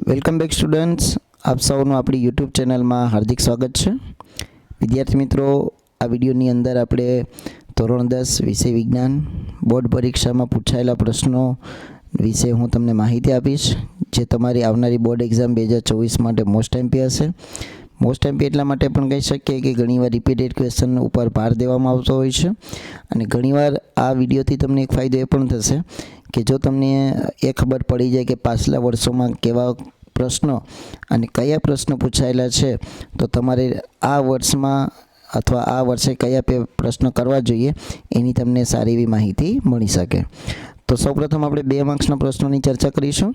Welcome back students, આપ સૌનું આપણી યુટ્યુબ ચેનલમાં હાર્દિક સ્વાગત છે। વિદ્યાર્થી મિત્રો, આ વિડીયોની અંદર આપણે ધોરણ 10 વિષય વિજ્ઞાન બોર્ડ પરીક્ષામાં પૂછાયેલા પ્રશ્નો વિશે હું તમને માહિતી આપીશ, જે તમારી આવનારી બોર્ડ એક્ઝામ 2024 માટે મોસ્ટ એમપી હશે। મોસ્ટ એમપી એટલા માટે પણ કહી શકીએ કે ઘણીવાર રિપીટેડ ક્વેશ્ચન ઉપર ભાર દેવામાં આવતો હોય છે, અને ઘણીવાર આ વિડીયોથી તમને એક ફાયદો એ પણ થશે કે જો તમને એ ખબર પડી જાય કે પાછલા વર્ષોમાં કેવા પ્રશ્નો અને કયા પ્રશ્નો પૂછાયેલા છે, તો તમારે આ વર્ષમાં અથવા આ વર્ષે કયા પ્રશ્નો કરવા જોઈએ એની તમને સારી એવી માહિતી મળી શકે। તો સૌપ્રથમ આપણે 2 માર્ક્સના પ્રશ્નોની ચર્ચા કરીશું।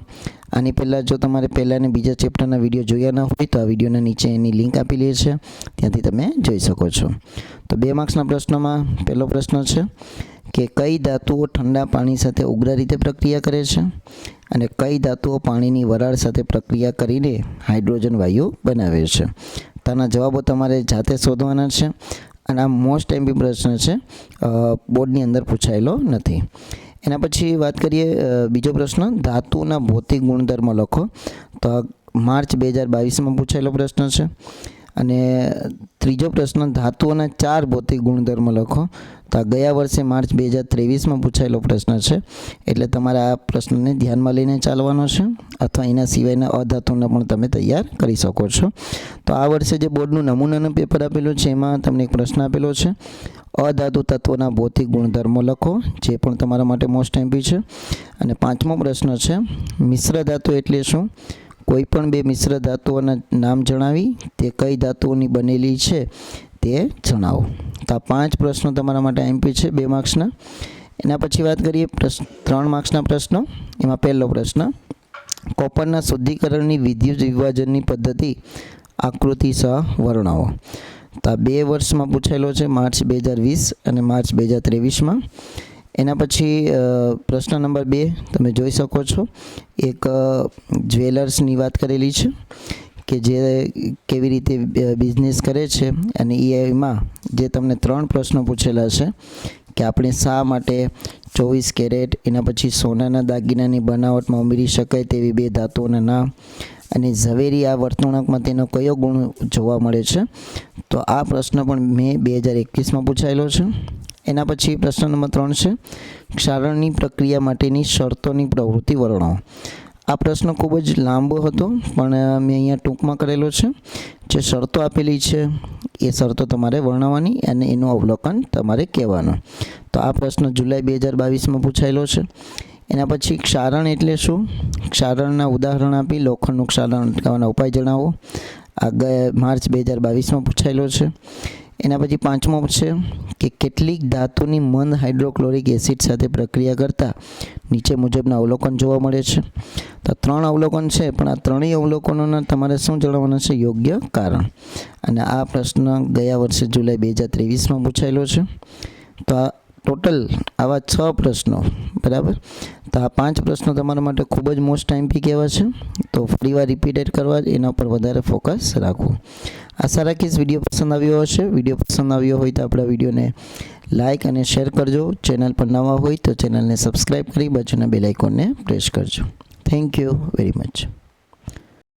આની પહેલાં જો તમારે પહેલા અને બીજા ચેપ્ટરના વિડીયો જોયા ન હોય તો આ વિડીયોના નીચે એની લિંક આપેલી છે, ત્યાંથી તમે જોઈ શકો છો। તો 2 માર્ક્સના પ્રશ્નોમાં પહેલો પ્રશ્ન છે કે કઈ ધાતુઓ ઠંડા પાણી સાથે ઉગ્ર રીતે પ્રક્રિયા કરે છે અને કઈ ધાતુઓ પાણીની વરાળ સાથે પ્રક્રિયા કરીને હાઇડ્રોજન વાયુ બનાવે છે। તેના જવાબો તમારે જાતે શોધવાના છે, અને આ મોસ્ટ એમપી પ્રશ્ન છે, બોર્ડની અંદર પૂછાયેલો નથી। એના પછી વાત કરીએ બીજો પ્રશ્ન, ધાતુના ભૌતિક ગુણધર્મો લખો। તો માર્ચ 2022માં પૂછાયેલો પ્રશ્ન છે। અને ત્રીજો પ્રશ્ન, ધાતુઓના 4 ભૌતિક ગુણધર્મો લખો। તો આ ગયા વર્ષે માર્ચ 2023માં પૂછાયેલો પ્રશ્ન છે, એટલે તમારે આ પ્રશ્નને ધ્યાનમાં લઈને ચાલવાનો છે, અથવા એના સિવાયના અધાતુના પણ તમે તૈયાર કરી શકો છો। તો આ વર્ષે જે બોર્ડનું નમૂનાનું પેપર આપેલું છે એમાં તમને એક પ્રશ્ન આપેલો છે, અધાતુ તત્વોના ભૌતિક ગુણધર્મો લખો, જે પણ તમારા માટે મોસ્ટ એમપી છે। અને 5મો પ્રશ્ન છે, મિશ્ર ધાતુ એટલે શું? કોઈ પણ 2 મિશ્ર ધાતુઓના નામ જણાવી તે કઈ ધાતુઓની બનેલી છે તે જણાવો। તો આ 5 પ્રશ્નો તમારા માટે એમપી છે 2 માર્ક્સના। એના પછી વાત કરીએ 3 માર્ક્સના પ્રશ્નો। એમાં પહેલો પ્રશ્ન, કોપરના શુદ્ધિકરણની વિદ્યુત વિભાજનની પદ્ધતિ આકૃતિ સહ વર્ણવો। તો આ 2 વર્ષમાં પૂછાયેલો છે, માર્ચ 2020 અને માર્ચ 2023માં। એના પછી પ્રશ્ન નંબર 2 તમે જોઈ શકો છો, એક જ્વેલર્સની વાત કરેલી છે કે જે કેવી રીતે બિઝનેસ કરે છે, અને એમાં જે તમને 3 પ્રશ્નો પૂછેલા છે કે આપણે શા માટે 24 કેરેટ, એના પછી સોનાના દાગીનાની બનાવટમાં ઉમેરી શકાય તેવી 2 ધાતુઓના નામ, અને ઝવેરી આ વર્તણૂકમાં તેનો કયો ગુણ જોવા મળે છે। તો આ પ્રશ્ન પણ મે 2021માં પૂછાયેલો છે। એના પછી પ્રશ્ન નંબર 3 છે, ક્ષારણની પ્રક્રિયા માટેની શરતોની પ્રવૃત્તિ વર્ણવો। આ પ્રશ્ન ખૂબ જ લાંબો હતો, પણ મેં અહીંયા ટૂંકમાં કરેલો છે। જે શરતો આપેલી છે એ શરતો તમારે વર્ણવવાની અને એનું અવલોકન તમારે કહેવાનું। તો આ પ્રશ્ન જુલાઈ 2022માં પૂછાયેલો છે। એના પછી ક્ષારણ એટલે શું? ક્ષારણના ઉદાહરણ આપી લોખંડનું ક્ષારણ અટકાવવાના ઉપાય જણાવો। આ માર્ચ 2022માં પૂછાયેલો છે। એના પછી 5મો છે કે કેટલીક ધાતુની મંદ હાઇડ્રોક્લોરિક એસિડ સાથે પ્રક્રિયા કરતાં નીચે મુજબના અવલોકન જોવા મળે છે। તો 3 અવલોકન છે, પણ આ 3 અવલોકનોના તમારે શું જણાવવાના છે? યોગ્ય કારણ। અને આ પ્રશ્ન ગયા વર્ષે જુલાઈ 2023માં પૂછાયેલો છે। તો આ ટોટલ આવા 6 પ્રશ્નો, બરાબર। તો આ 5 પ્રશ્નો તમારા માટે ખૂબ જ મોસ્ટ એમપી કહેવા છે, તો ફરીવાર રિપીટેડ કરવા એના પર વધારે ફોકસ રાખવું। આશા રાખીશ વિડીયો પસંદ આવ્યો હશે। વિડીયો પસંદ આવ્યો હોય તો આપણા વિડીયોને લાઇક અને શેર કરજો। ચેનલ પર નવા હોય તો ચેનલને સબસ્ક્રાઈબ કરી બાજુના બેલ આઇકોનને પ્રેસ કરજો। Thank you very much.